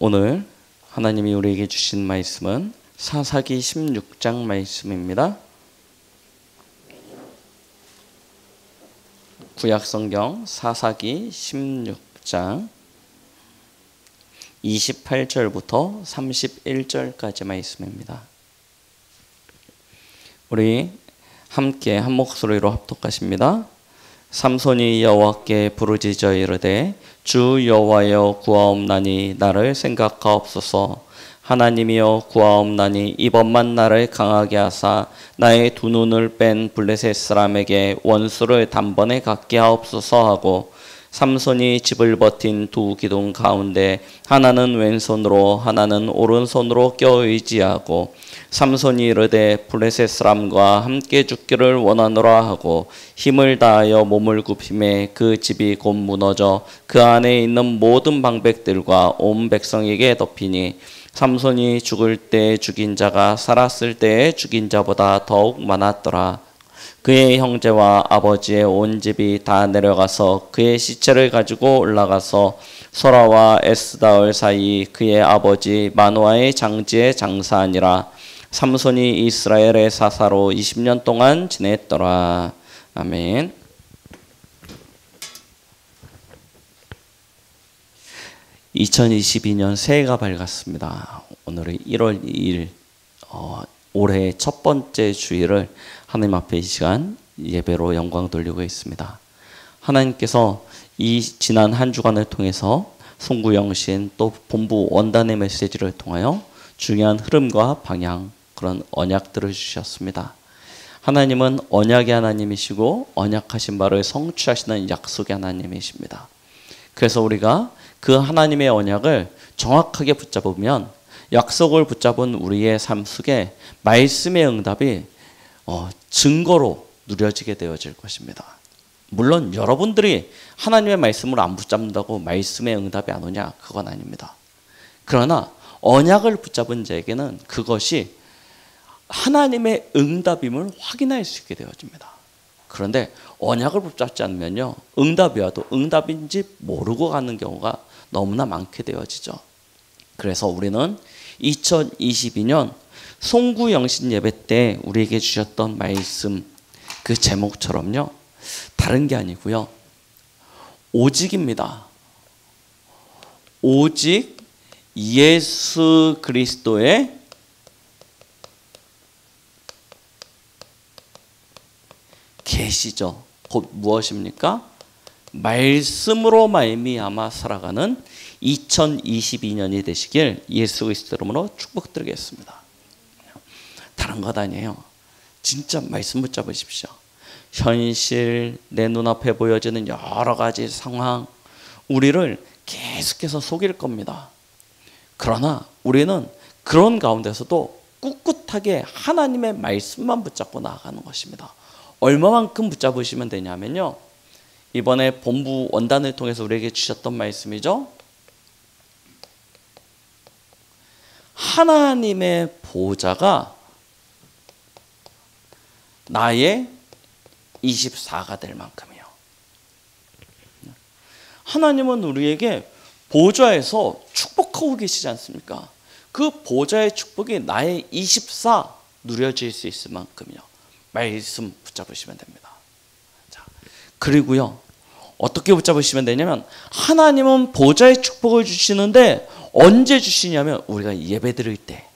오늘 하나님이 우리에게 주신 말씀은 사사기 16장 말씀입니다. 구약성경 사사기 16장 28절부터 31절까지 말씀입니다. 우리 함께 한 목소리로 합독하십니다. 삼손이 여호와께 부르짖어 이르되 주 여호와여 구하옵나니 나를 생각하옵소서. 하나님이여 구하옵나니 이번만 나를 강하게 하사 나의 두 눈을 뺀 블레셋 사람에게 원수를 단번에 갖게 하옵소서 하고, 삼손이 집을 버틴 두 기둥 가운데 하나는 왼손으로 하나는 오른손으로 껴 의지하고, 삼손이 이르되 블레셋 사람과 함께 죽기를 원하노라 하고 힘을 다하여 몸을 굽히매 그 집이 곧 무너져 그 안에 있는 모든 방백들과 온 백성에게 덮이니, 삼손이 죽을 때 죽인 자가 살았을 때에 죽인 자보다 더욱 많았더라. 그의 형제와 아버지의 온 집이 다 내려가서 그의 시체를 가지고 올라가서 소라와 에스다올 사이 그의 아버지 마노아의 장지에 장사하니라. 삼손이 이스라엘의 사사로 20년 동안 지냈더라. 아멘. 2022년 새해가 밝았습니다. 오늘은 1월 2일 올해 첫 번째 주일을 하나님 앞에 이 시간 예배로 영광 돌리고 있습니다. 하나님께서 이 지난 한 주간을 통해서 송구영신 또 본부 원단의 메시지를 통하여 중요한 흐름과 방향, 그런 언약들을 주셨습니다. 하나님은 언약의 하나님이시고 언약하신 바를 성취하시는 약속의 하나님이십니다. 그래서 우리가 그 하나님의 언약을 정확하게 붙잡으면 약속을 붙잡은 우리의 삶 속에 말씀의 응답이 증거로 누려지게 되어질 것입니다. 물론 여러분들이 하나님의 말씀을 안 붙잡는다고 말씀의 응답이 안 오냐? 그건 아닙니다. 그러나 언약을 붙잡은 자에게는 그것이 하나님의 응답임을 확인할 수 있게 되어집니다. 그런데 언약을 붙잡지 않으면요, 응답이 와도 응답인지 모르고 가는 경우가 너무나 많게 되어지죠. 그래서 우리는 2022년 송구영신 예배 때 우리에게 주셨던 말씀 그 제목처럼요, 다른 게 아니고요, 오직입니다. 오직 예수 그리스도의 계시죠. 곧 무엇입니까? 말씀으로 말미암아 살아가는 2022년이 되시길 예수 그리스도 이름으로 축복드리겠습니다. 다른 것 아니에요. 진짜 말씀 붙잡으십시오. 현실, 내 눈앞에 보여지는 여러 가지 상황, 우리를 계속해서 속일 겁니다. 그러나 우리는 그런 가운데서도 꿋꿋하게 하나님의 말씀만 붙잡고 나아가는 것입니다. 얼마만큼 붙잡으시면 되냐면요, 이번에 본부 원단을 통해서 우리에게 주셨던 말씀이죠. 하나님의 보좌가 나의 24가 될 만큼이요. 하나님은 우리에게 보좌에서 축복하고 계시지 않습니까? 그 보좌의 축복이 나의 24 누려질 수 있을 만큼이요. 말씀 붙잡으시면 됩니다. 자, 그리고요, 어떻게 붙잡으시면 되냐면, 하나님은 보좌의 축복을 주시는데 언제 주시냐면 우리가 예배 드릴 때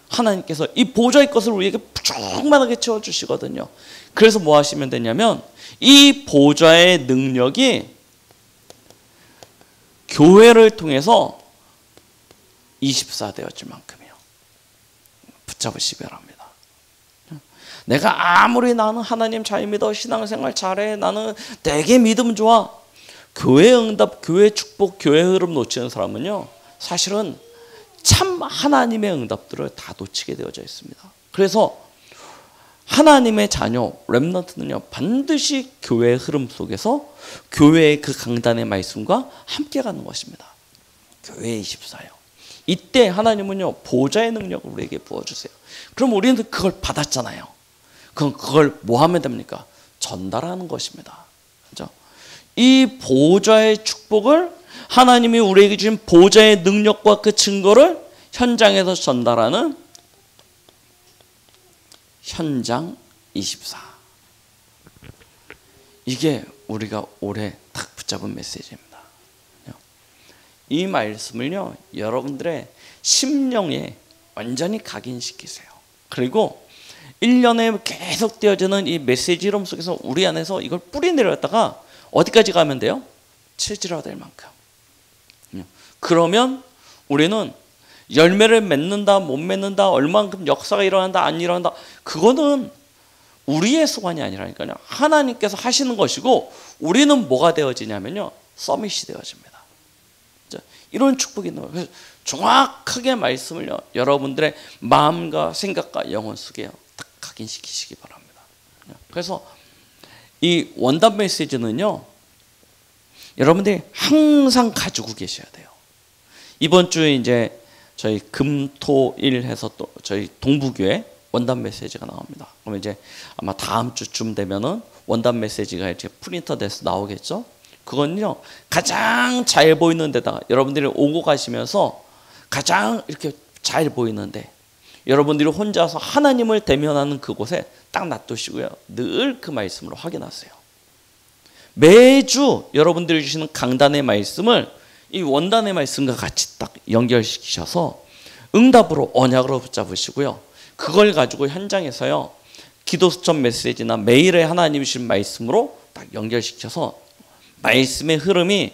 하나님께서 이 보좌의 것을 우리에게 충만하게 채워주시거든요. 그래서 뭐 하시면 되냐면, 이 보좌의 능력이 교회를 통해서 24 되어질 만큼이요. 붙잡으시기 바랍니다. 내가 아무리 나는 하나님 잘 믿어, 신앙생활 잘해, 나는 되게 믿음 좋아, 교회 응답, 교회 축복, 교회 흐름 놓치는 사람은요, 사실은 참 하나님의 응답들을 다 놓치게 되어져 있습니다. 그래서 하나님의 자녀 렘넌트는요, 반드시 교회의 흐름 속에서 교회의 그 강단의 말씀과 함께 가는 것입니다. 교회 24요. 이때 하나님은요, 보좌의 능력을 우리에게 부어주세요. 그럼 우리는 그걸 받았잖아요. 그럼 그걸 뭐 하면 됩니까? 전달하는 것입니다. 그렇죠? 이 보좌의 축복을 하나님이 우리에게 주신 보좌의 능력과 그 증거를 현장에서 전달하는 현장 24. 이게 우리가 올해 딱 붙잡은 메시지입니다. 이 말씀을요, 여러분들의 심령에 완전히 각인시키세요. 그리고 1년에 계속 되어지는 이 메시지 흐름 속에서 우리 안에서 이걸 뿌리 내렸다가 어디까지 가면 돼요? 체질화될 만큼. 그러면 우리는 열매를 맺는다, 못 맺는다, 얼만큼 역사가 일어난다, 안 일어난다, 그거는 우리의 소관이 아니라니까요. 하나님께서 하시는 것이고, 우리는 뭐가 되어지냐면요, 서밋이 되어집니다. 이런 축복이 있는 거예요. 그래서 정확하게 말씀을요, 여러분들의 마음과 생각과 영혼 속에 딱 각인시키시기 바랍니다. 그래서 이 원답 메시지는요, 여러분들이 항상 가지고 계셔야 돼요. 이번 주에 이제 저희 금토일 해서 또 저희 동부교회 원답 메시지가 나옵니다. 그러면 이제 아마 다음 주쯤 되면은 원답 메시지가 이제 프린터 돼서 나오겠죠. 그건요, 가장 잘 보이는 데다가 여러분들이 오고 가시면서 가장 이렇게 잘 보이는데, 여러분들이 혼자서 하나님을 대면하는 그곳에 딱 놔두시고요, 늘 그 말씀을 확인하세요. 매주 여러분들이 주시는 강단의 말씀을 이 원단의 말씀과 같이 딱 연결시키셔서 응답으로, 언약으로 붙잡으시고요, 그걸 가지고 현장에서요, 기도수첩 메시지나 매일의 하나님이 주신 말씀으로 딱 연결시켜서 말씀의 흐름이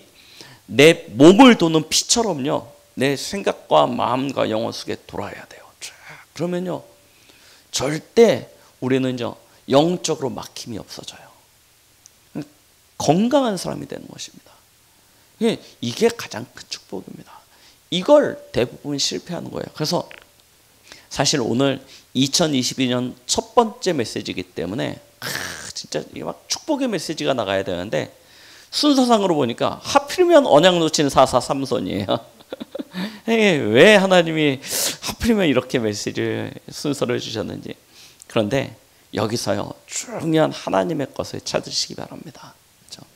내 몸을 도는 피처럼요, 내 생각과 마음과 영혼 속에 돌아야 돼요. 그러면요, 절대 우리는요, 영적으로 막힘이 없어져요. 건강한 사람이 되는 것입니다. 이게 가장 큰 축복입니다. 이걸 대부분 실패하는 거예요. 그래서 사실 오늘 2022년 첫 번째 메시지이기 때문에 진짜 이게 막 축복의 메시지가 나가야 되는데, 순서상으로 보니까 하필이면 언약 놓친 443선이에요. 왜 하나님이 하필이면 이렇게 메시지를 순서를 주셨는지. 그런데 여기서요, 중요한 하나님의 것을 찾으시기 바랍니다. 그렇죠?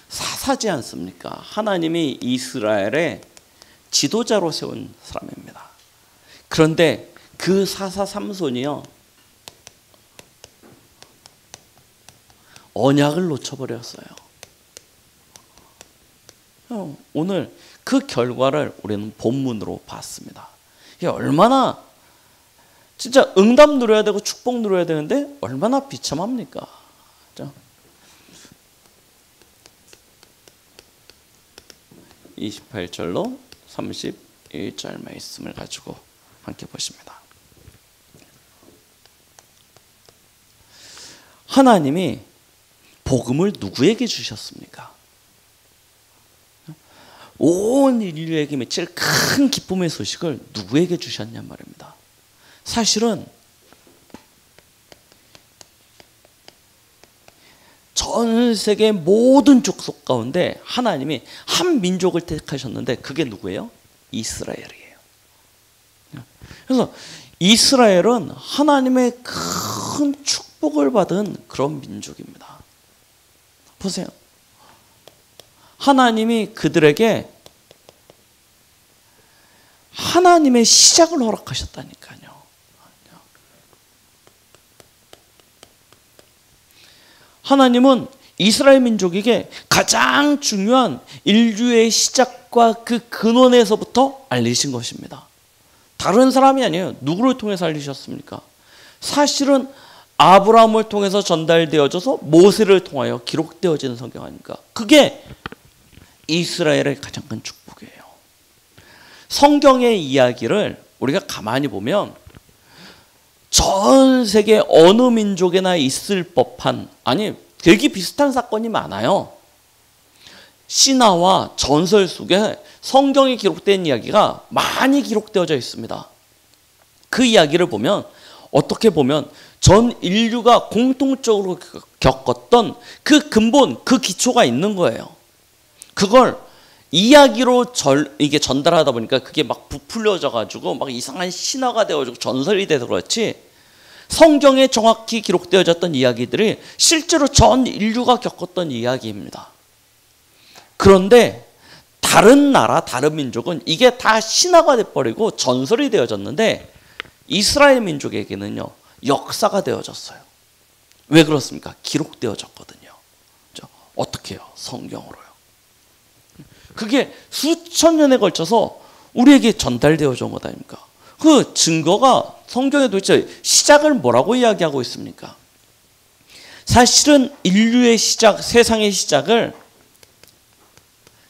사사지 않습니까? 하나님이 이스라엘의 지도자로 세운 사람입니다. 그런데 그 사사삼손이요, 언약을 놓쳐버렸어요. 오늘 그 결과를 우리는 본문으로 봤습니다. 이게 얼마나 진짜 응답 누려야 되고 축복 누려야 되는데 얼마나 비참합니까? 그렇죠? 28절로 31절 말씀을 가지고 함께 보십니다. 하나님이 복음을 누구에게 주셨습니까? 온 인류에게 미칠 큰 기쁨의 소식을 누구에게 주셨냔 말입니다. 사실은 전 세계 모든 족속 가운데 하나님이 한 민족을 택하셨는데, 그게 누구예요? 이스라엘이에요. 그래서 이스라엘은 하나님의 큰 축복을 받은 그런 민족입니다. 보세요. 하나님이 그들에게 하나님의 시작을 허락하셨다니까요. 하나님은 이스라엘 민족에게 가장 중요한 인류의 시작과 그 근원에서부터 알리신 것입니다. 다른 사람이 아니에요. 누구를 통해서 알리셨습니까? 사실은 아브라함을 통해서 전달되어져서 모세를 통하여 기록되어지는 성경 아닙니까? 그게 이스라엘의 가장 큰 축복이에요. 성경의 이야기를 우리가 가만히 보면 전 세계 어느 민족에나 있을 법한, 아니 되게 비슷한 사건이 많아요. 신화와 전설 속에 성경에 기록된 이야기가 많이 기록되어져 있습니다. 그 이야기를 보면 어떻게 보면 전 인류가 공통적으로 겪었던 그 근본, 그 기초가 있는 거예요. 그걸 이야기로 이게 전달하다 보니까 그게 막 부풀려져 가지고 막 이상한 신화가 되어지고 전설이 돼서 그렇지, 성경에 정확히 기록되어졌던 이야기들이 실제로 전 인류가 겪었던 이야기입니다. 그런데 다른 나라, 다른 민족은 이게 다 신화가 돼버리고 전설이 되어졌는데 이스라엘 민족에게는요, 역사가 되어졌어요. 왜 그렇습니까? 기록되어졌거든요. 어떻게 해요? 성경으로요. 그게 수천 년에 걸쳐서 우리에게 전달되어져 온 것 아닙니까? 그 증거가 성경에 도대체 시작을 뭐라고 이야기하고 있습니까? 사실은 인류의 시작, 세상의 시작을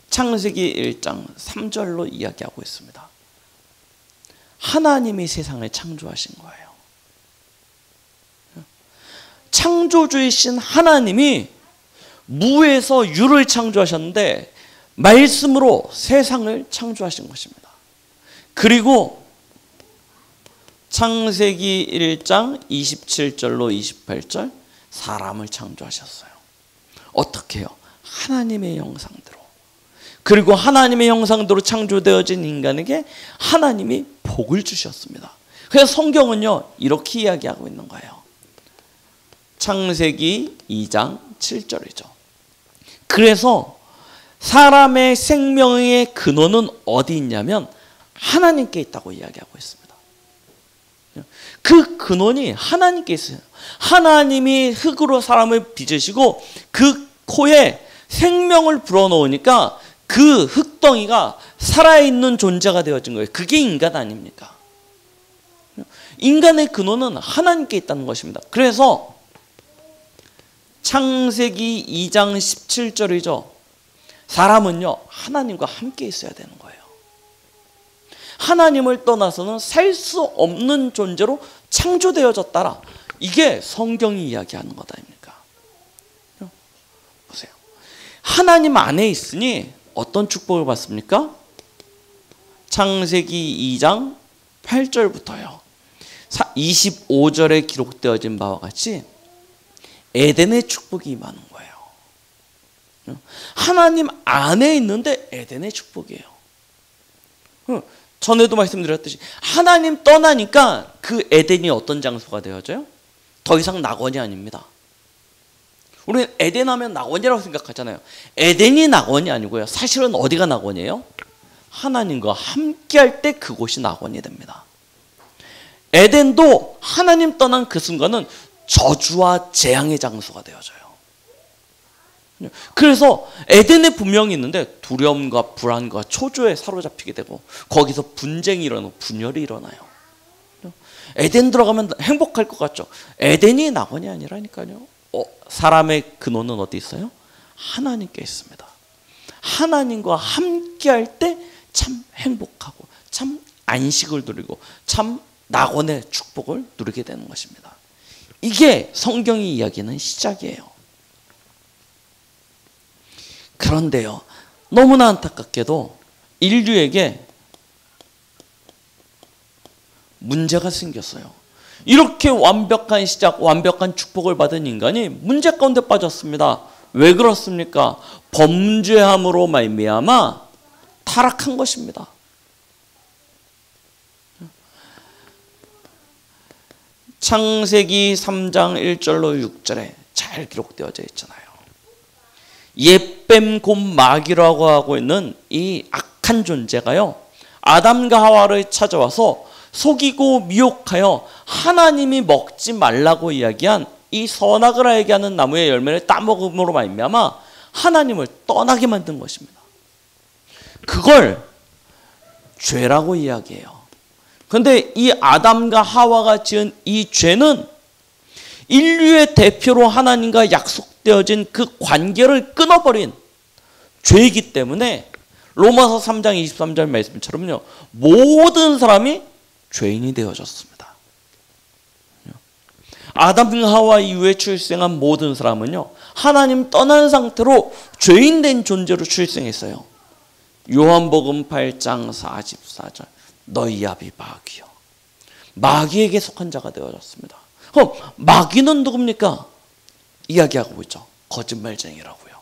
창세기 1장 3절로 이야기하고 있습니다. 하나님이 세상을 창조하신 거예요. 창조주이신 하나님이 무에서 유를 창조하셨는데 말씀으로 세상을 창조하신 것입니다. 그리고 창세기 1장 27절로 28절 사람을 창조하셨어요. 어떻게 해요? 하나님의 형상대로. 그리고 하나님의 형상대로 창조되어진 인간에게 하나님이 복을 주셨습니다. 그래서 성경은요, 이렇게 이야기하고 있는 거예요. 창세기 2장 7절이죠. 그래서 사람의 생명의 근원은 어디 있냐면 하나님께 있다고 이야기하고 있습니다. 그 근원이 하나님께 있어요. 하나님이 흙으로 사람을 빚으시고 그 코에 생명을 불어넣으니까 그 흙덩이가 살아있는 존재가 되어진 거예요. 그게 인간 아닙니까? 인간의 근원은 하나님께 있다는 것입니다. 그래서 창세기 2장 17절이죠. 사람은요, 하나님과 함께 있어야 되는 거예요. 하나님을 떠나서는 살 수 없는 존재로 창조되어졌다라. 이게 성경이 이야기하는 것 아닙니까? 보세요. 하나님 안에 있으니 어떤 축복을 받습니까? 창세기 2장 8절부터요. 25절에 기록되어진 바와 같이 에덴의 축복이 임하는 거예요. 하나님 안에 있는데 에덴의 축복이에요. 전에도 말씀드렸듯이 하나님 떠나니까 그 에덴이 어떤 장소가 되어져요? 더 이상 낙원이 아닙니다. 우리는 에덴 하면 낙원이라고 생각하잖아요. 에덴이 낙원이 아니고요. 사실은 어디가 낙원이에요? 하나님과 함께 할 때 그곳이 낙원이 됩니다. 에덴도 하나님 떠난 그 순간은 저주와 재앙의 장소가 되어져요. 그래서 에덴에 분명히 있는데 두려움과 불안과 초조에 사로잡히게 되고 거기서 분쟁이 일어나고 분열이 일어나요. 에덴 들어가면 행복할 것 같죠? 에덴이 낙원이 아니라니까요. 사람의 근원은 어디 있어요? 하나님께 있습니다. 하나님과 함께 할 때 참 행복하고 참 안식을 누리고 참 낙원의 축복을 누리게 되는 것입니다. 이게 성경이 이야기하는 시작이에요. 그런데요, 너무나 안타깝게도 인류에게 문제가 생겼어요. 이렇게 완벽한 시작, 완벽한 축복을 받은 인간이 문제 가운데 빠졌습니다. 왜 그렇습니까? 범죄함으로 말미암아 타락한 것입니다. 창세기 3장 1절로 6절에 잘 기록되어져 있잖아요. 옛뱀 곧 마귀라고 하고 있는 이 악한 존재가요, 아담과 하와를 찾아와서 속이고 미혹하여 하나님이 먹지 말라고 이야기한 이 선악을 알게 하는 나무의 열매를 따먹음으로 말미암아 하나님을 떠나게 만든 것입니다. 그걸 죄라고 이야기해요. 그런데 이 아담과 하와가 지은 이 죄는 인류의 대표로 하나님과 약속되어진 그 관계를 끊어버린 죄이기 때문에 로마서 3장 23절 말씀처럼요, 모든 사람이 죄인이 되어졌습니다. 아담과 하와 이후에 출생한 모든 사람은요, 하나님 떠난 상태로 죄인 된 존재로 출생했어요. 요한복음 8장 44절 너희 아비 마귀요, 마귀에게 속한 자가 되어졌습니다. 그럼 마귀는 누굽니까? 이야기하고 있죠. 거짓말쟁이라고요.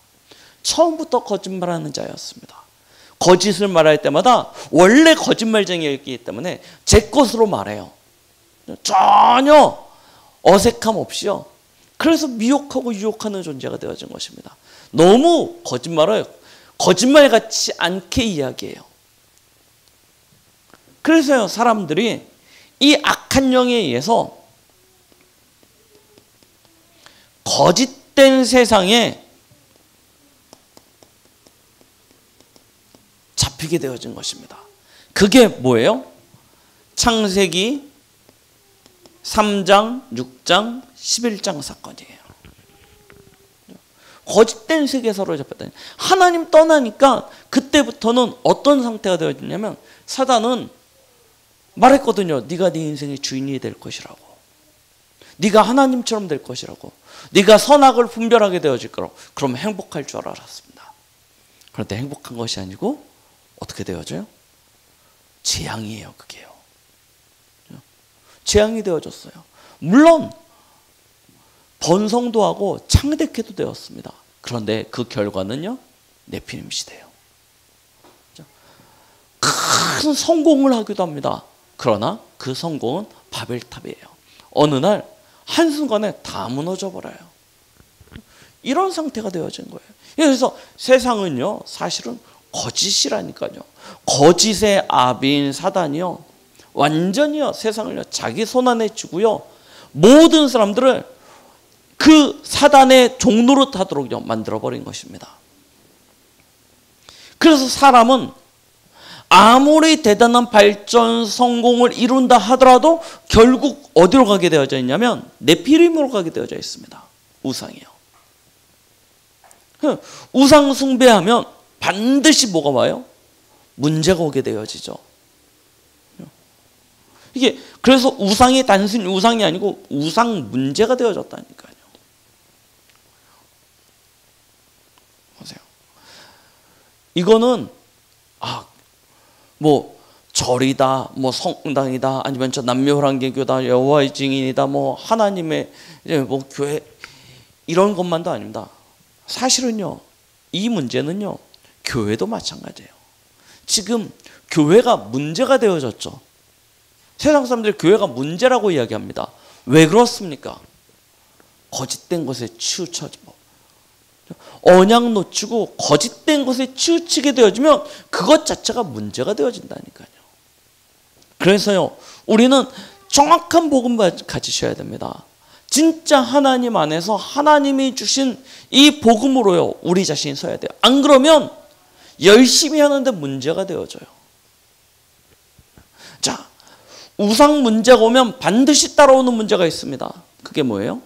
처음부터 거짓말하는 자였습니다. 거짓을 말할 때마다 원래 거짓말쟁이였기 때문에 제 것으로 말해요. 전혀 어색함 없이요. 그래서 미혹하고 유혹하는 존재가 되어진 것입니다. 너무 거짓말을 거짓말 같지 않게 이야기해요. 그래서요, 사람들이 이 악한 영에 의해서 거짓된 세상에 잡히게 되어진 것입니다. 그게 뭐예요? 창세기 3장, 6장, 11장 사건이에요. 거짓된 세계사로 잡혔다. 하나님 떠나니까 그때부터는 어떤 상태가 되어지냐면 사단은 말했거든요. 네가 네 인생의 주인이 될 것이라고. 네가 하나님처럼 될 것이라고. 네가 선악을 분별하게 되어질 거라고. 그럼 행복할 줄 알았습니다. 그런데 행복한 것이 아니고 어떻게 되어져요? 재앙이에요. 그게요. 재앙이 되어졌어요. 물론 번성도 하고 창대케도 되었습니다. 그런데 그 결과는요, 네피림 시대예요. 큰 성공을 하기도 합니다. 그러나 그 성공은 바벨탑이에요. 어느 날 한순간에 다 무너져 버려요. 이런 상태가 되어진 거예요. 그래서 세상은요, 사실은 거짓이라니까요. 거짓의 아비인 사단이요, 완전히요 세상을요 자기 손 안에 쥐고요, 모든 사람들을 그 사단의 종로로 타도록요 만들어버린 것입니다. 그래서 사람은 아무리 대단한 발전 성공을 이룬다 하더라도 결국 어디로 가게 되어져 있냐면 네피림으로 가게 되어져 있습니다. 우상이요. 우상 숭배하면 반드시 뭐가 와요? 문제가 오게 되어지죠. 이게 그래서 우상이 단순히 우상이 아니고 우상 문제가 되어졌다니까요. 보세요. 이거는 뭐 절이다, 뭐 성당이다, 아니면 저 남묘환개교다, 여호와의 증인이다, 뭐 하나님의 이제 뭐 교회 이런 것만도 아닙니다. 사실은요, 이 문제는요, 교회도 마찬가지예요. 지금 교회가 문제가 되어졌죠. 세상 사람들이 교회가 문제라고 이야기합니다. 왜 그렇습니까? 거짓된 것에 치우쳐지고 언약 놓치고 거짓된 것에 치우치게 되어지면 그것 자체가 문제가 되어진다니까요. 그래서요, 우리는 정확한 복음을 가지셔야 됩니다. 진짜 하나님 안에서 하나님이 주신 이 복음으로요 우리 자신이 서야 돼요. 안 그러면 열심히 하는데 문제가 되어져요. 자, 우상 문제가 오면 반드시 따라오는 문제가 있습니다. 그게 뭐예요?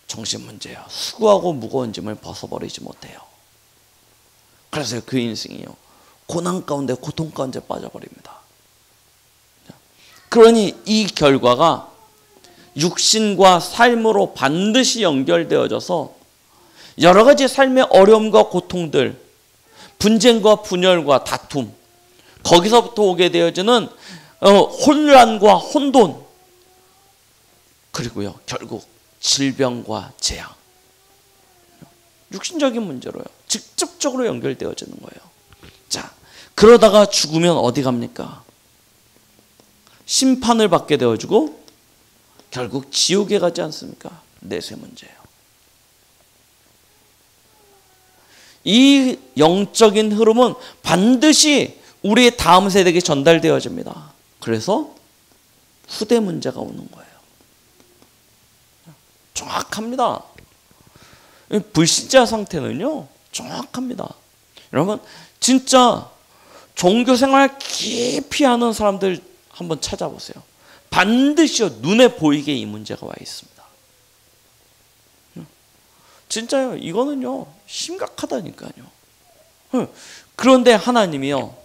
정신 문제예요. 수고하고 무거운 짐을 벗어버리지 못해요. 그래서 그 인생이요, 고난 가운데 고통 가운데 빠져버립니다. 그러니 이 결과가 육신과 삶으로 반드시 연결되어져서 여러 가지 삶의 어려움과 고통들, 분쟁과 분열과 다툼, 거기서부터 오게 되어지는 혼란과 혼돈, 그리고요 결국 질병과 재앙, 육신적인 문제로요 직접적으로 연결되어지는 거예요. 자, 그러다가 죽으면 어디 갑니까? 심판을 받게 되어지고 결국 지옥에 가지 않습니까? 내세 문제예요. 이 영적인 흐름은 반드시 우리의 다음 세대에게 전달되어집니다. 그래서 후대 문제가 오는 거예요. 정확합니다. 불신자 상태는요 정확합니다. 여러분 진짜 종교생활 깊이 하는 사람들 한번 찾아보세요. 반드시 눈에 보이게 이 문제가 와 있습니다. 진짜요. 이거는요 심각하다니까요. 그런데 하나님이요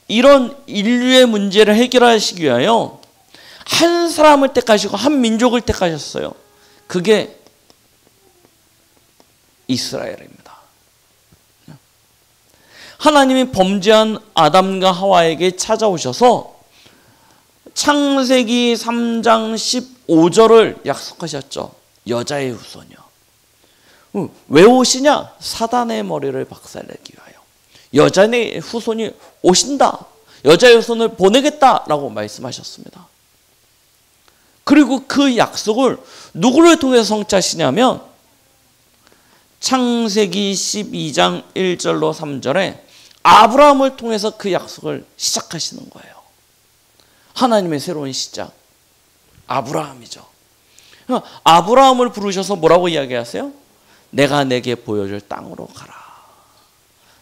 이런 인류의 문제를 해결하시기 위하여 한 사람을 택하시고 한 민족을 택하셨어요. 그게 이스라엘입니다. 하나님이 범죄한 아담과 하와에게 찾아오셔서 창세기 3장 15절을 약속하셨죠. 여자의 후손이요. 왜 오시냐? 사단의 머리를 박살내기 위하여. 여자의 후손이 오신다. 여자의 후손을 보내겠다라고 말씀하셨습니다. 그리고 그 약속을 누구를 통해서 성취하시냐면 창세기 12장 1절로 3절에 아브라함을 통해서 그 약속을 시작하시는 거예요. 하나님의 새로운 시작, 아브라함이죠. 아브라함을 부르셔서 뭐라고 이야기하세요? 내가 내게 보여줄 땅으로 가라.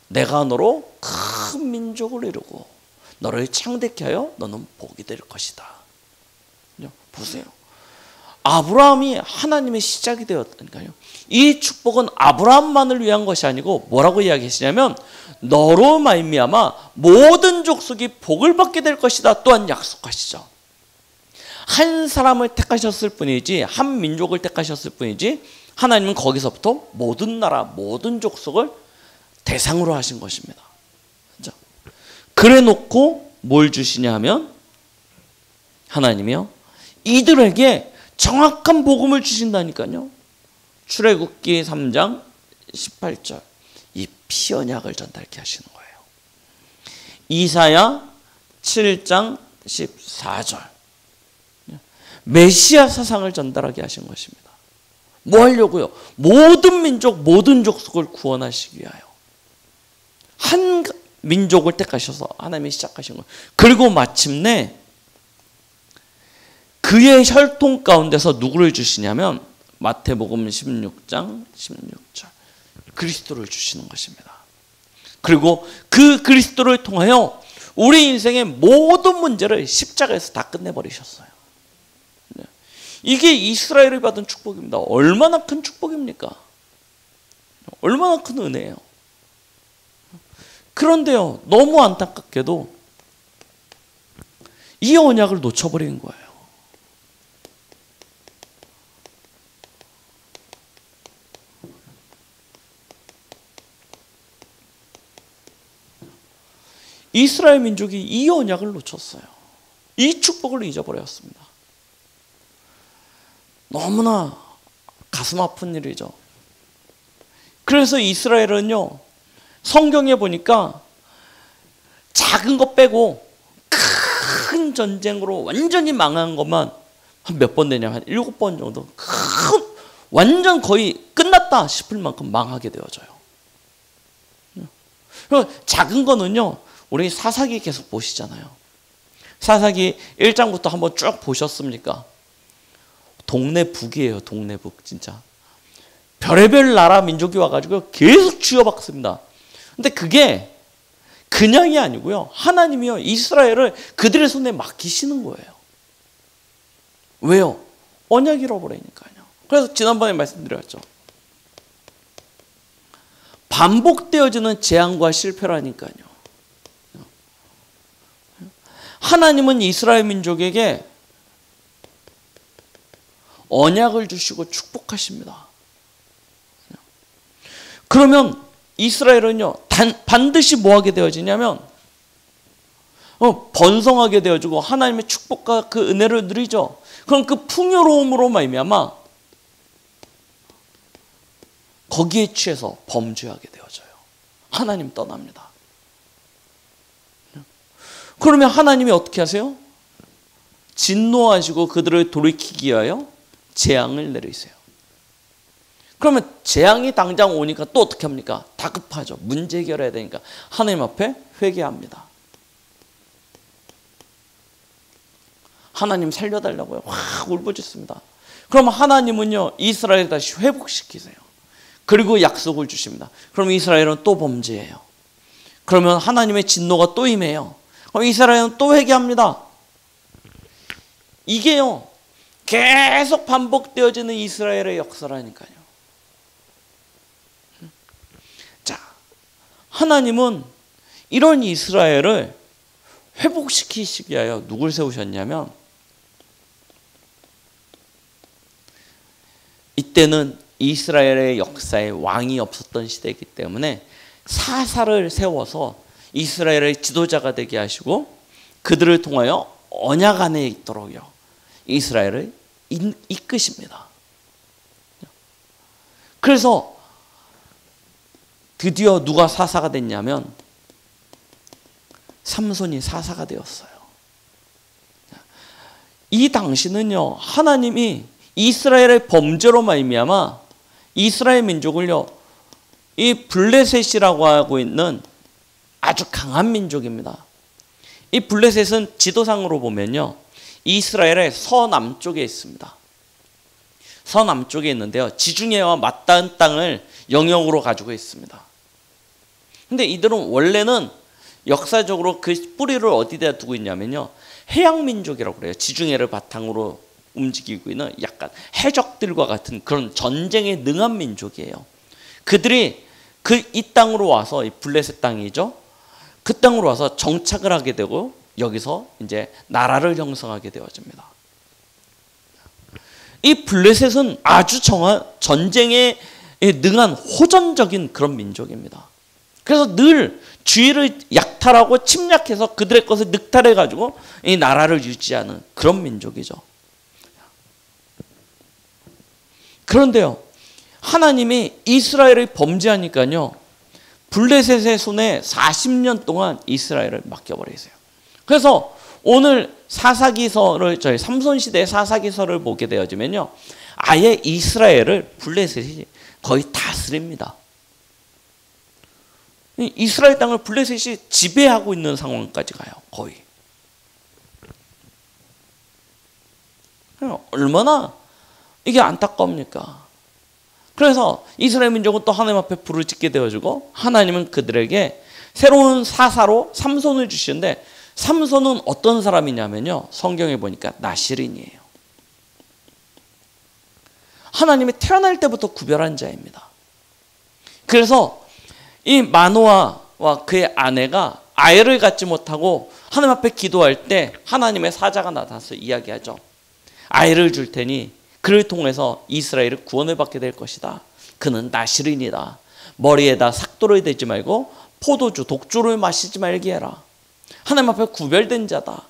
내가 너로 큰 민족을 이루고 너를 창대케 하여 너는 복이 될 것이다. 보세요. 아브라함이 하나님의 시작이 되었다니까요. 이 축복은 아브라함만을 위한 것이 아니고 뭐라고 이야기하시냐면 너로 말미암아 모든 족속이 복을 받게 될 것이다 또한 약속하시죠. 한 사람을 택하셨을 뿐이지, 한 민족을 택하셨을 뿐이지, 하나님은 거기서부터 모든 나라, 모든 족속을 대상으로 하신 것입니다. 그래 놓고 뭘 주시냐 하면 하나님이요, 이들에게 정확한 복음을 주신다니까요. 출애굽기 3장 18절, 이 피언약을 전달케 하시는 거예요. 이사야 7장 14절, 메시아 사상을 전달하게 하신 것입니다. 뭐 하려고요? 모든 민족, 모든 족속을 구원하시기 위하여 한 민족을 택하셔서 하나님이 시작하신 거예요. 그리고 마침내 그의 혈통 가운데서 누구를 주시냐면 마태복음 16장 16절, 그리스도를 주시는 것입니다. 그리고 그 그리스도를 통하여 우리 인생의 모든 문제를 십자가에서 다 끝내버리셨어요. 이게 이스라엘이 받은 축복입니다. 얼마나 큰 축복입니까? 얼마나 큰 은혜예요. 그런데요, 너무 안타깝게도 이 언약을 놓쳐버린 거예요. 이스라엘 민족이 이 언약을 놓쳤어요. 이 축복을 잊어버렸습니다. 너무나 가슴 아픈 일이죠. 그래서 이스라엘은요, 성경에 보니까 작은 것 빼고 큰 전쟁으로 완전히 망한 것만 한 몇 번 되냐면 한 7번 정도, 완전 거의 끝났다 싶을 만큼 망하게 되어져요. 작은 거는요, 우리 사사기 계속 보시잖아요. 사사기 1장부터 한번 쭉 보셨습니까? 동네북이에요. 동네북. 진짜 별의별 나라 민족이 와가지고 계속 쥐어박습니다. 근데 그게 그냥이 아니고요, 하나님이요, 이스라엘을 그들의 손에 맡기시는 거예요. 왜요? 언약 잃어버리니까요. 그래서 지난번에 말씀드렸죠. 반복되어지는 재앙과 실패라니까요. 하나님은 이스라엘 민족에게 언약을 주시고 축복하십니다. 그러면 이스라엘은요, 반드시 뭐 하게 되어지냐면 번성하게 되어지고 하나님의 축복과 그 은혜를 누리죠. 그럼 그 풍요로움으로 말미암아 거기에 취해서 범죄하게 되어져요. 하나님 떠납니다. 그러면 하나님이 어떻게 하세요? 진노하시고 그들을 돌이키기 위하여 재앙을 내리세요. 그러면 재앙이 당장 오니까 또 어떻게 합니까? 다급하죠. 문제 해결해야 되니까 하나님 앞에 회개합니다. 하나님 살려달라고요. 확 울부짖습니다. 그럼 하나님은요, 이스라엘을 다시 회복시키세요. 그리고 약속을 주십니다. 그럼 이스라엘은 또 범죄해요. 그러면 하나님의 진노가 또 임해요. 그럼 이스라엘은 또 회개합니다. 이게요, 계속 반복되어지는 이스라엘의 역사라니까요. 자, 하나님은 이런 이스라엘을 회복시키시기 위하여 누굴 세우셨냐면, 이때는 이스라엘의 역사에 왕이 없었던 시대이기 때문에 사사를 세워서 이스라엘의 지도자가 되게 하시고 그들을 통하여 언약 안에 있도록요, 이스라엘을 이끄십니다. 그래서 드디어 누가 사사가 됐냐면 삼손이 사사가 되었어요. 이 당시는요, 하나님이 이스라엘의 범죄로 말미암아 이스라엘 민족을요, 이 블레셋이라고 하고 있는 아주 강한 민족입니다. 이 블레셋은 지도상으로 보면요, 이스라엘의 서남쪽에 있습니다. 서남쪽에 있는데요, 지중해와 맞닿은 땅을 영역으로 가지고 있습니다. 근데 이들은 원래는 역사적으로 그 뿌리를 어디다 두고 있냐면요, 해양민족이라고 그래요. 지중해를 바탕으로 움직이고 있는 약간 해적들과 같은 그런 전쟁에 능한 민족이에요. 그들이 이 땅으로 와서, 이 블레셋 땅이죠, 그 땅으로 와서 정착을 하게 되고 여기서 이제 나라를 형성하게 되어집니다. 이 블레셋은 아주 전쟁에 능한 호전적인 그런 민족입니다. 그래서 늘 주위를 약탈하고 침략해서 그들의 것을 늑탈해가지고 이 나라를 유지하는 그런 민족이죠. 그런데요, 하나님이 이스라엘을 범죄하니까요, 블레셋의 손에 40년 동안 이스라엘을 맡겨버리세요. 그래서 오늘 사사기서를, 저희 삼손시대의 사사기서를 보게 되어지면요, 아예 이스라엘을 블레셋이 거의 다스립니다. 이스라엘 땅을 블레셋이 지배하고 있는 상황까지 가요. 거의. 얼마나 이게 안타까웁니까? 그래서 이스라엘 민족은 또 하나님 앞에 불을 짓게 되어지고, 하나님은 그들에게 새로운 사사로 삼손을 주시는데, 삼손은 어떤 사람이냐면요, 성경에 보니까 나실인이에요. 하나님이 태어날 때부터 구별한 자입니다. 그래서 이 마노아와 그의 아내가 아이를 갖지 못하고 하나님 앞에 기도할 때 하나님의 사자가 나타나서 이야기하죠. 아이를 줄 테니 그를 통해서 이스라엘을 구원을 받게 될 것이다. 그는 나실인이다. 머리에다 삭도를 대지 말고 포도주, 독주를 마시지 말게 해라. 하나님 앞에 구별된 자다.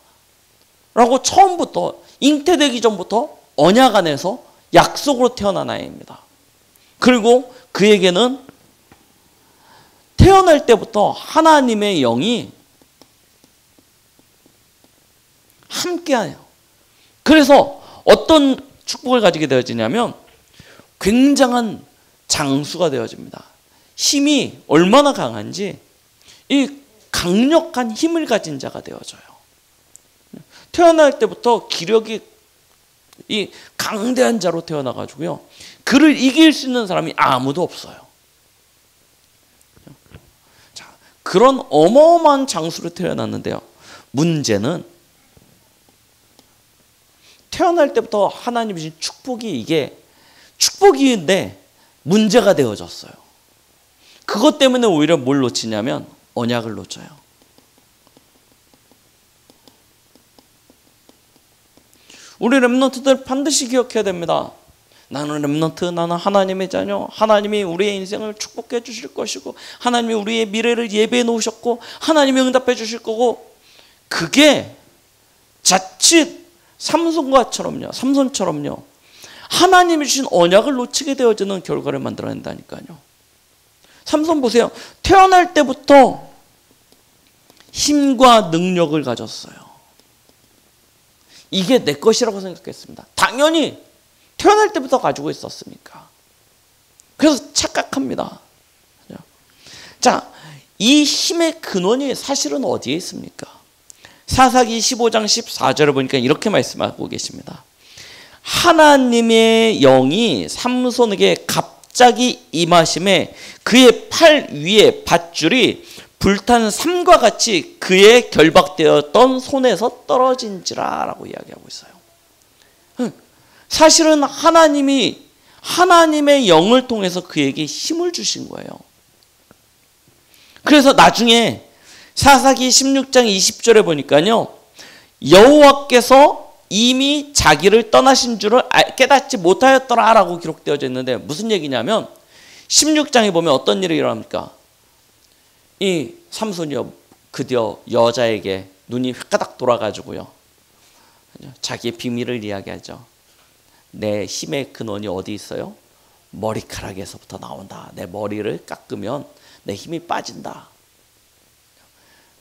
라고 처음부터, 잉태되기 전부터 언약 안에서 약속으로 태어난 아이입니다. 그리고 그에게는 태어날 때부터 하나님의 영이 함께해요. 그래서 어떤 축복을 가지게 되어지냐면 굉장한 장수가 되어집니다. 힘이 얼마나 강한지 이 강력한 힘을 가진 자가 되어져요. 태어날 때부터 기력이 이 강대한 자로 태어나가지고요, 그를 이길 수 있는 사람이 아무도 없어요. 자, 그런 어마어마한 장수로 태어났는데요, 문제는 태어날 때부터 하나님이 주신 축복이, 이게 축복인데 문제가 되어졌어요. 그것 때문에 오히려 뭘 놓치냐면 언약을 놓쳐요. 우리 렘넌트들 반드시 기억해야 됩니다. 나는 렘넌트, 나는 하나님의 자녀, 하나님이 우리의 인생을 축복해 주실 것이고, 하나님이 우리의 미래를 예배해 놓으셨고, 하나님이 응답해 주실 거고, 그게 자칫 삼손처럼요, 하나님이 주신 언약을 놓치게 되어지는 결과를 만들어낸다니까요. 삼손 보세요. 태어날 때부터 힘과 능력을 가졌어요. 이게 내 것이라고 생각했습니다. 당연히 태어날 때부터 가지고 있었으니까. 그래서 착각합니다. 자, 이 힘의 근원이 사실은 어디에 있습니까? 사사기 15장 14절을 보니까 이렇게 말씀하고 계십니다. 하나님의 영이 삼손에게 갑자기 임하심에 그의 팔 위에 밧줄이 불탄 삼과 같이 그의 결박되었던 손에서 떨어진지라 라고 이야기하고 있어요. 사실은 하나님이 하나님의 영을 통해서 그에게 힘을 주신 거예요. 그래서 나중에 사사기 16장 20절에 보니까요, 여호와께서 이미 자기를 떠나신 줄을 깨닫지 못하였더라 라고 기록되어져 있는데, 무슨 얘기냐면 16장에 보면 어떤 일이 일어납니까? 이 삼손이요, 드디어 여자에게 눈이 휘까닥 돌아가지고요, 자기의 비밀을 이야기하죠. 내 힘의 근원이 어디 있어요? 머리카락에서부터 나온다. 내 머리를 깎으면 내 힘이 빠진다.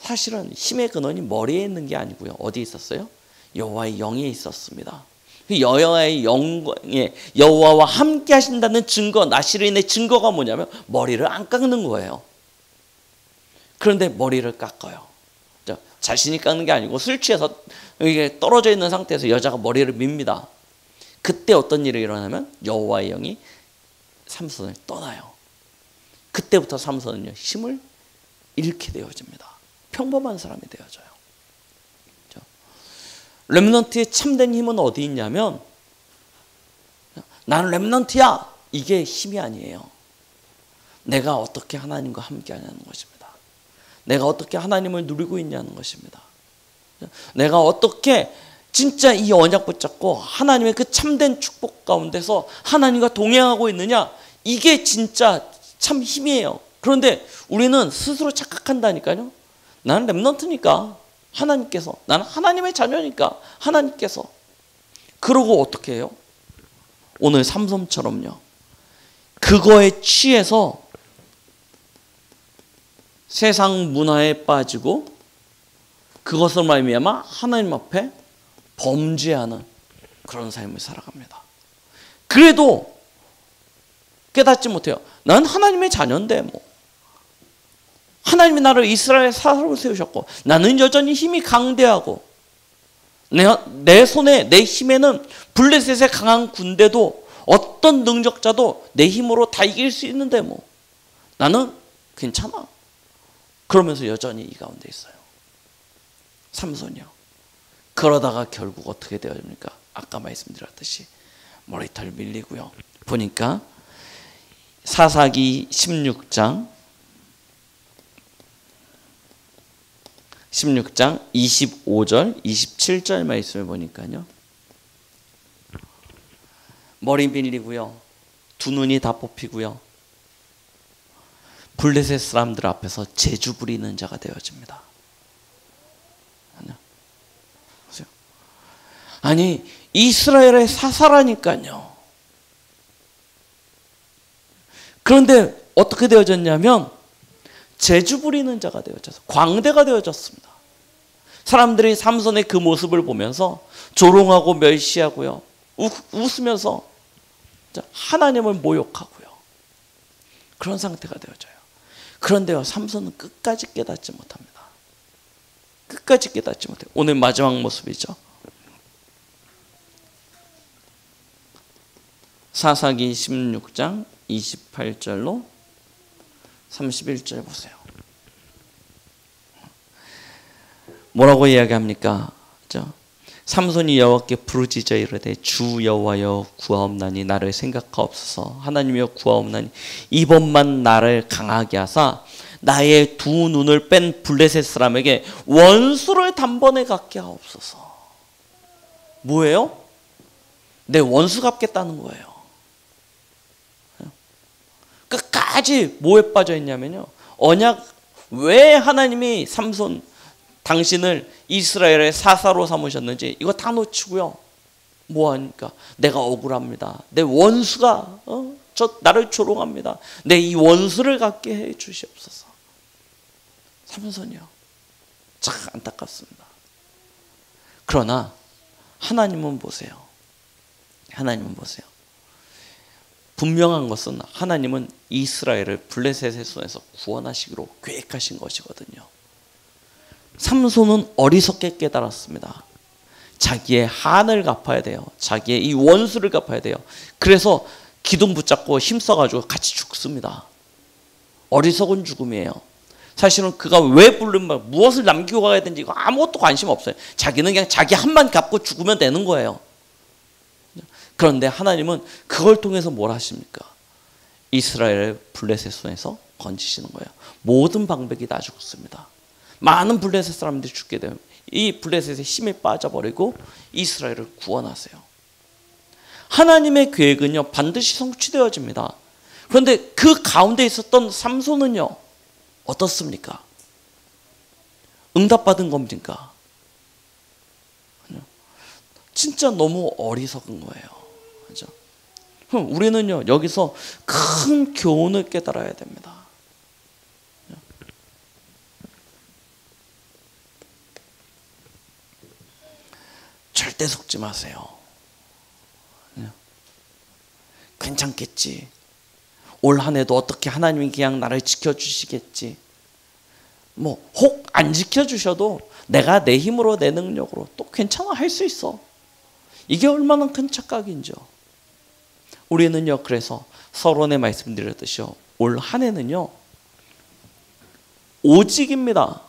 사실은 힘의 근원이 머리에 있는 게 아니고요, 어디 있었어요? 여호와의 영에 있었습니다. 여호와의 영광에 여호와와 함께 하신다는 증거, 나시린의 증거가 뭐냐면 머리를 안 깎는 거예요. 그런데 머리를 깎아요. 자신이 깎는 게 아니고 술 취해서 이게 떨어져 있는 상태에서 여자가 머리를 밉니다. 그때 어떤 일이 일어나면 여호와의 영이 삼손을 떠나요. 그때부터 삼손은요, 힘을 잃게 되어집니다. 평범한 사람이 되어져요. 렘넌트의 참된 힘은 어디 있냐면, 나는 렘넌트야, 이게 힘이 아니에요. 내가 어떻게 하나님과 함께 하냐는 것입니다. 내가 어떻게 하나님을 누리고 있냐는 것입니다. 내가 어떻게 진짜 이 언약 붙잡고 하나님의 그 참된 축복 가운데서 하나님과 동행하고 있느냐, 이게 진짜 참 힘이에요. 그런데 우리는 스스로 착각한다니까요. 나는 렘넌트니까 하나님께서, 나는 하나님의 자녀니까 하나님께서. 그러고 어떻게 해요? 오늘 삼손처럼요, 그거에 취해서 세상 문화에 빠지고 그것을 말미암아 하나님 앞에 범죄하는 그런 삶을 살아갑니다. 그래도 깨닫지 못해요. 난 하나님의 자녀인데 뭐, 하나님이 나를 이스라엘 사사로 세우셨고 나는 여전히 힘이 강대하고 내 손에, 내 힘에는 블레셋의 강한 군대도 어떤 능력자도 내 힘으로 다 이길 수 있는데 뭐, 나는 괜찮아. 그러면서 여전히 이 가운데 있어요. 삼손이요. 그러다가 결국 어떻게 되어집니까? 아까 말씀드렸듯이 머리털 밀리고요. 보니까 사사기 16장 25절 27절 말씀을 보니까요, 머리 밀리고요, 두 눈이 다 뽑히고요, 블레셋 사람들 앞에서 재주 부리는 자가 되어집니다. 아니, 이스라엘의 사사라니까요. 그런데 어떻게 되어졌냐면 재주 부리는 자가 되어져서 광대가 되어졌습니다. 사람들이 삼손의 그 모습을 보면서 조롱하고 멸시하고요, 웃으면서 하나님을 모욕하고요, 그런 상태가 되어져요. 그런데요, 삼손은 끝까지 깨닫지 못합니다. 끝까지 깨닫지 못해요. 오늘 마지막 모습이죠. 사사기 16장 28절로 31절 보세요. 뭐라고 이야기합니까? 삼손이 여호와께 부르짖어 이르되 주 여호와여 구하옵나니 나를 생각하옵소서. 하나님이여 구하옵나니 이번만 나를 강하게 하사 나의 두 눈을 뺀 블레셋 사람에게 원수를 단번에 갖게 하옵소서. 뭐예요? 내 원수 갚겠다는 거예요. 끝까지 뭐에 빠져 있냐면요, 언약. 왜 하나님이 삼손, 당신을 이스라엘의 사사로 삼으셨는지 이거 다 놓치고요, 뭐하니까 내가 억울합니다. 내 원수가 나를 조롱합니다. 내 이 원수를 갖게 해 주시옵소서. 삼손이요, 참 안타깝습니다. 그러나 하나님은 보세요. 하나님은 보세요. 분명한 것은 하나님은 이스라엘을 블레셋의 손에서 구원하시기로 계획하신 것이거든요. 삼손은 어리석게 깨달았습니다. 자기의 한을 갚아야 돼요. 자기의 이 원수를 갚아야 돼요. 그래서 기둥 붙잡고 힘써가지고 같이 죽습니다. 어리석은 죽음이에요. 사실은 그가 왜 부른, 무엇을 남기고 가야 되는지 이거 아무것도 관심 없어요. 자기는 그냥 자기 한만 갚고 죽으면 되는 거예요. 그런데 하나님은 그걸 통해서 뭘 하십니까? 이스라엘을 블레셋 손에서 건지시는 거예요. 모든 방백이 다 죽습니다. 많은 블레셋 사람들이 죽게 되면 이 블레셋의 힘에 빠져버리고 이스라엘을 구원하세요. 하나님의 계획은요, 반드시 성취되어집니다. 그런데 그 가운데 있었던 삼손은요, 어떻습니까? 응답받은 겁니까? 진짜 너무 어리석은 거예요. 그렇죠? 우리는요, 여기서 큰 교훈을 깨달아야 됩니다. 절대 속지 마세요. 괜찮겠지. 올 한 해도 어떻게 하나님이 그냥 나를 지켜주시겠지. 뭐 혹 안 지켜주셔도 내가 내 힘으로 내 능력으로 또 괜찮아 할 수 있어. 이게 얼마나 큰 착각인지요. 우리는요 그래서 서론에 말씀드렸듯이요 올 한 해는요 오직입니다.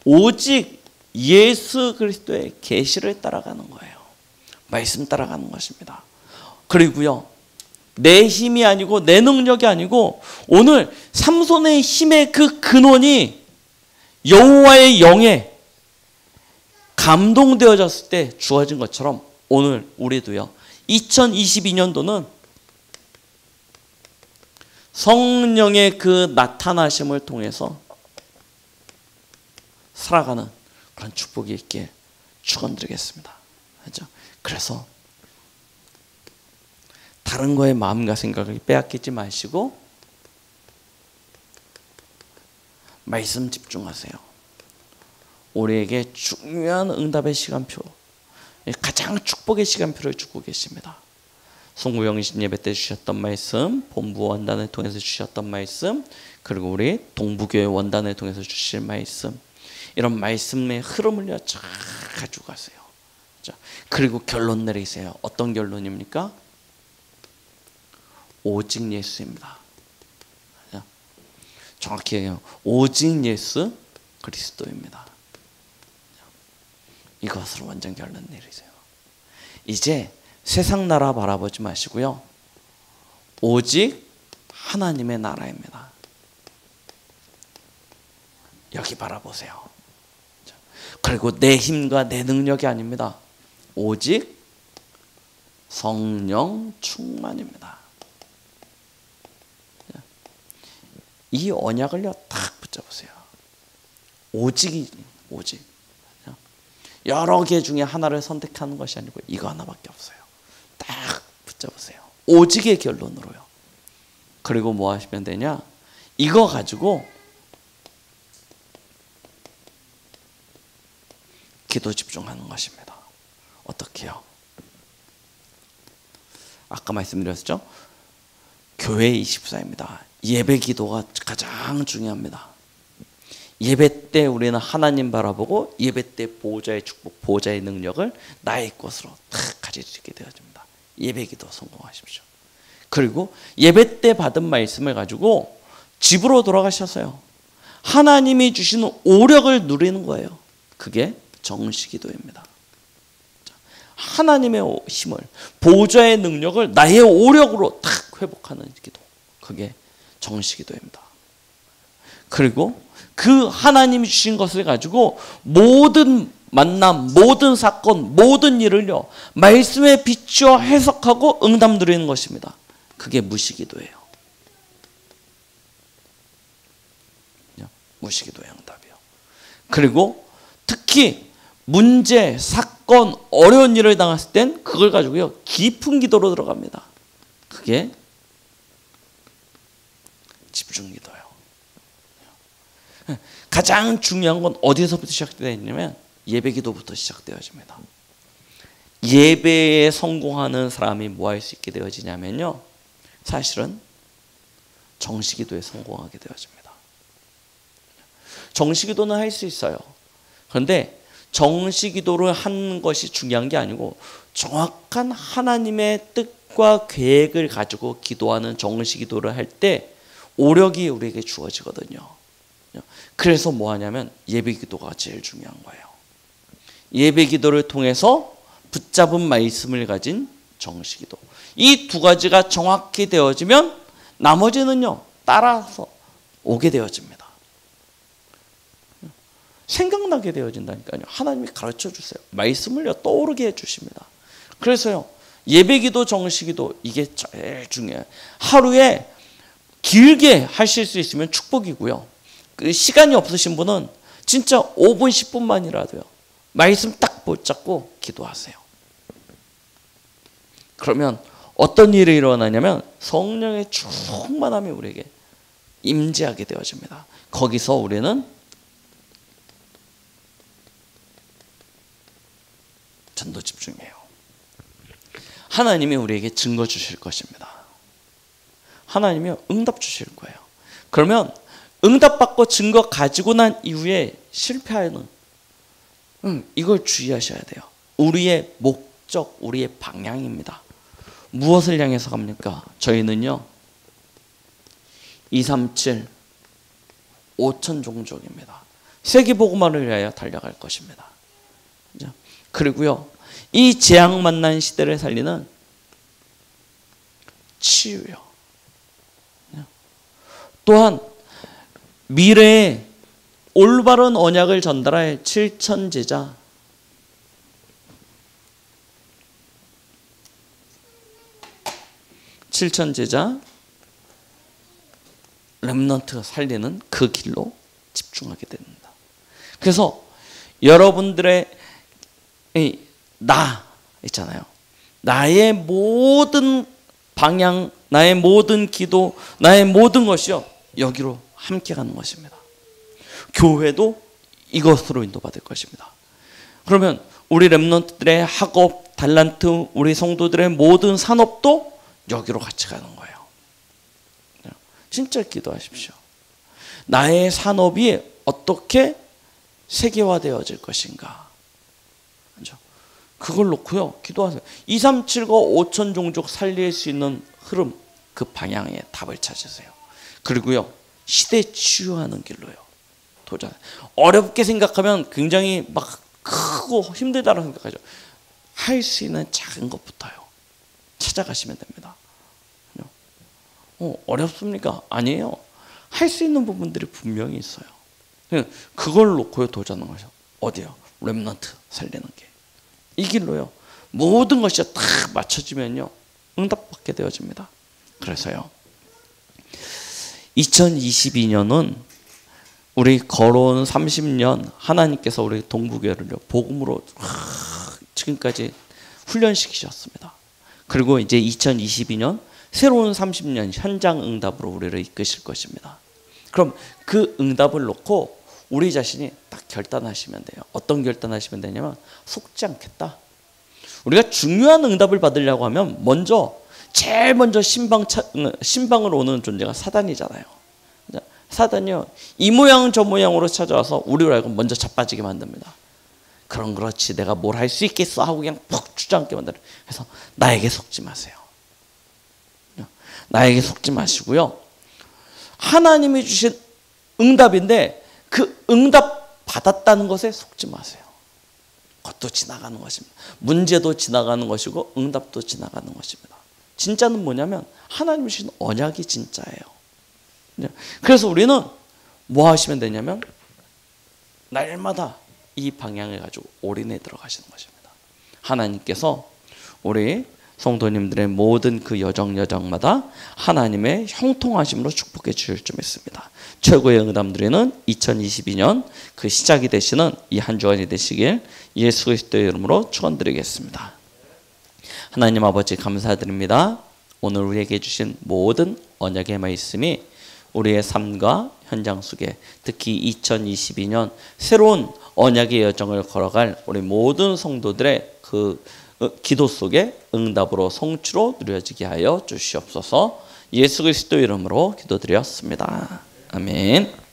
오직 예수 그리스도의 계시를 따라가는 거예요. 말씀 따라가는 것입니다. 그리고요 내 힘이 아니고 내 능력이 아니고 오늘 삼손의 힘의 그 근원이 여호와의 영에 감동되어졌을 때 주어진 것처럼 오늘 우리도요 2022년도는 성령의 그 나타나심을 통해서 살아가는 그런 축복이 있길 축원드리겠습니다. 그렇죠? 그래서 다른 거에 마음과 생각을 빼앗기지 마시고 말씀 집중하세요. 우리에게 중요한 응답의 시간표, 가장 축복의 시간표를 주고 계십니다. 송구영신 예배 때 주셨던 말씀, 본부 원단을 통해서 주셨던 말씀, 그리고 우리 동부교회 원단을 통해서 주실 말씀, 이런 말씀의 흐름을 잘 가지고 가세요. 그리고 결론 내리세요. 어떤 결론입니까? 오직 예수입니다. 정확히 해요. 오직 예수 그리스도입니다. 이것으로 완전 결론 내리세요. 이제 세상 나라 바라보지 마시고요. 오직 하나님의 나라입니다. 여기 바라보세요. 그리고 내 힘과 내 능력이 아닙니다. 오직 성령 충만입니다. 이 언약을요 딱 붙잡으세요. 오직이 오직. 여러 개 중에 하나를 선택하는 것이 아니고 이거 하나밖에 없어요. 딱 붙잡으세요. 오직의 결론으로요. 그리고 뭐 하시면 되냐? 이거 가지고 기도 집중하는 것입니다. 어떻게 해요? 아까 말씀드렸죠? 교회 24입니다. 예배 기도가 가장 중요합니다. 예배 때 우리는 하나님 바라보고 예배 때 보호자의 축복, 보호자의 능력을 나의 것으로 탁 가질 수 있게 되어집니다. 예배 기도 성공하십시오. 그리고 예배 때 받은 말씀을 가지고 집으로 돌아가셔서요. 하나님이 주시는 오력을 누리는 거예요. 그게 정시기도입니다. 하나님의 힘을, 보호자의 능력을 나의 오력으로 탁 회복하는 기도. 그게 정시기도입니다. 그리고 그 하나님이 주신 것을 가지고 모든 만남, 모든 사건, 모든 일을요 말씀에 비추어 해석하고 응답 누리는 것입니다. 그게 무시기도예요. 무시기도의 응답이요. 그리고 특히 문제, 사건, 어려운 일을 당했을 땐 그걸 가지고요 깊은 기도로 들어갑니다. 그게 집중기도예요. 가장 중요한 건 어디서부터 시작되어 있냐면 예배기도부터 시작되어집니다. 예배에 성공하는 사람이 뭐 할 수 있게 되어지냐면요, 사실은 정시기도에 성공하게 되어집니다. 정시기도는 할 수 있어요. 그런데 정시기도를 하는 것이 중요한 게 아니고 정확한 하나님의 뜻과 계획을 가지고 기도하는 정시기도를 할 때 오력이 우리에게 주어지거든요. 그래서 뭐 하냐면 예배기도가 제일 중요한 거예요. 예배기도를 통해서 붙잡은 말씀을 가진 정시기도. 이 두 가지가 정확히 되어지면 나머지는요 따라서 오게 되어집니다. 생각나게 되어진다니까요. 하나님이 가르쳐 주세요. 말씀을요 떠오르게 해주십니다. 그래서요 예배기도 정시기도 이게 제일 중요해요. 하루에 길게 하실 수 있으면 축복이고요. 그 시간이 없으신 분은 진짜 5분 10분만이라도요 말씀 딱 붙잡고 기도하세요. 그러면 어떤 일이 일어나냐면 성령의 충만함이 우리에게 임재하게 되어집니다. 거기서 우리는 전도 집중해요. 하나님이 우리에게 증거 주실 것입니다. 하나님이 응답 주실 거예요. 그러면 응답받고 증거 가지고 난 이후에 실패하는 이걸 주의하셔야 돼요. 우리의 목적, 우리의 방향입니다. 무엇을 향해서 갑니까? 저희는요 237 5천 종족입니다. 세계복음화를 위하여 달려갈 것입니다. 그리고요 이 재앙 만난 시대를 살리는 치유요. 또한 미래에 올바른 언약을 전달할 7천 제자, 렘넌트 살리는 그 길로 집중하게 됩니다. 그래서 여러분들의 나 있잖아요. 나의 모든 방향, 나의 모든 기도, 나의 모든 것이요 여기로 함께 가는 것입니다. 교회도 이것으로 인도받을 것입니다. 그러면 우리 렘넌트들의 학업, 달란트, 우리 성도들의 모든 산업도 여기로 같이 가는 거예요. 진짜 기도하십시오. 나의 산업이 어떻게 세계화되어질 것인가. 그걸 놓고요 기도하세요. 237과 5천 종족 살릴 수 있는 흐름, 그 방향에 답을 찾으세요. 그리고요 시대 치유하는 길로요 도전. 어렵게 생각하면 굉장히 막 크고 힘들다고 생각하죠. 할 수 있는 작은 것부터요 찾아가시면 됩니다. 어렵습니까? 아니에요. 할 수 있는 부분들이 분명히 있어요. 그걸 놓고요 도전하는 거죠. 어디요? 렘넌트 살리는 게. 이 길로요 모든 것이 딱 맞춰지면요 응답받게 되어집니다. 그래서요 2022년은 우리 걸어온 30년 하나님께서 우리 동부교회를요 복음으로 지금까지 훈련시키셨습니다. 그리고 이제 2022년 새로운 30년 현장 응답으로 우리를 이끄실 것입니다. 그럼 그 응답을 놓고 우리 자신이 딱 결단하시면 돼요. 어떤 결단하시면 되냐면 속지 않겠다. 우리가 중요한 응답을 받으려고 하면 제일 먼저 신방을 오는 존재가 사단이잖아요. 사단이요 이 모양 저 모양으로 찾아와서 우리를 알고 먼저 자빠지게 만듭니다. 그렇지 내가 뭘 할 수 있겠어 하고 그냥 푹 주저앉게 만들어요. 그래서 나에게 속지 마세요. 나에게 속지 마시고요 하나님이 주신 응답인데 그 응답 받았다는 것에 속지 마세요. 그것도 지나가는 것입니다. 문제도 지나가는 것이고 응답도 지나가는 것입니다. 진짜는 뭐냐면 하나님이 주신 언약이 진짜예요. 그래서 우리는 뭐 하시면 되냐면 날마다 이 방향을 가지고 올인해 들어가시는 것입니다. 하나님께서 우리 성도님들의 모든 그 여정마다 하나님의 형통하심으로 축복해 주실 줄 믿습니다. 최고의 응답 드리는 2022년 그 시작이 되시는 이 한 주간이 되시길 예수 그리스도의 이름으로 축원드리겠습니다. 하나님 아버지 감사드립니다. 오늘 우리에게 주신 모든 언약의 말씀이 우리의 삶과 현장 속에 특히 2022년 새로운 언약의 여정을 걸어갈 우리 모든 성도들의 그 기도 속에 응답으로 성취로 누려지게 하여 주시옵소서. 예수 그리스도 이름으로 기도드렸습니다. 아멘.